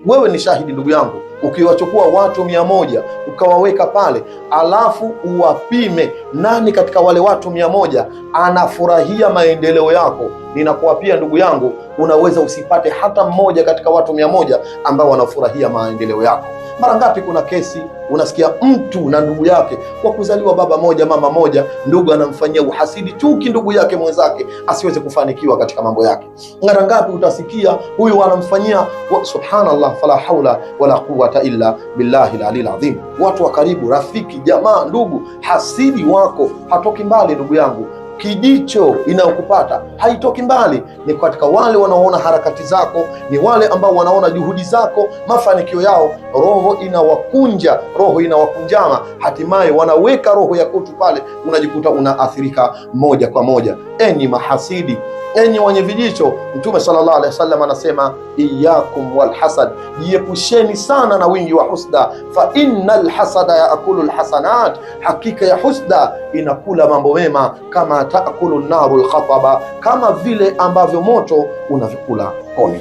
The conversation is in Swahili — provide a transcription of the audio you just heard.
Wewe ni shahidi ndugu yangu, ukiwachukua watu 100 ukawaweka pale, alafu uwapime nani katika wale watu 100 anafurahia maendeleo yako, ninakuapia ndugu yangu, unaweza usipate hata mmoja katika watu 100 ambao wanafurahia maendeleo yako. Mara ngapi kuna kesi unasikia mtu na ndugu yake kwa kuzaliwa baba moja mama moja, ndugu anamfanyia uhasidi, chuki ndugu yake mwenzake asiweze kufanikiwa katika mambo yake. Mara ngapi utasikia huyu anamfanyia subhanallah, fala haula wala quwwata illa billahi al-ali al-azim. Watu wa karibu, rafiki, jamaa, ndugu, hasidi wako hatoki mbali ndugu yangu. Kijicho inayokupata haitoki mbali, ni katika wale wanaoona harakati zako, ni wale ambao wanaona juhudi zako, mafanikio yao. Roho inawakunja, roho inawakunjama, hatimaye wanaweka roho ya kutu pale, unajikuta unaathirika moja kwa moja. Enyi mahasidi, enyi wenye vijicho, Mtume sallallahu alaihi wasallam anasema iyyakum walhasad, jiepusheni sana na wingi wa husda, fa innal hasada yaakulu alhasanat, hakika ya husda inakula mambo mema, kama taakulu naru alkhataba, kama vile ambavyo moto unavikula koni.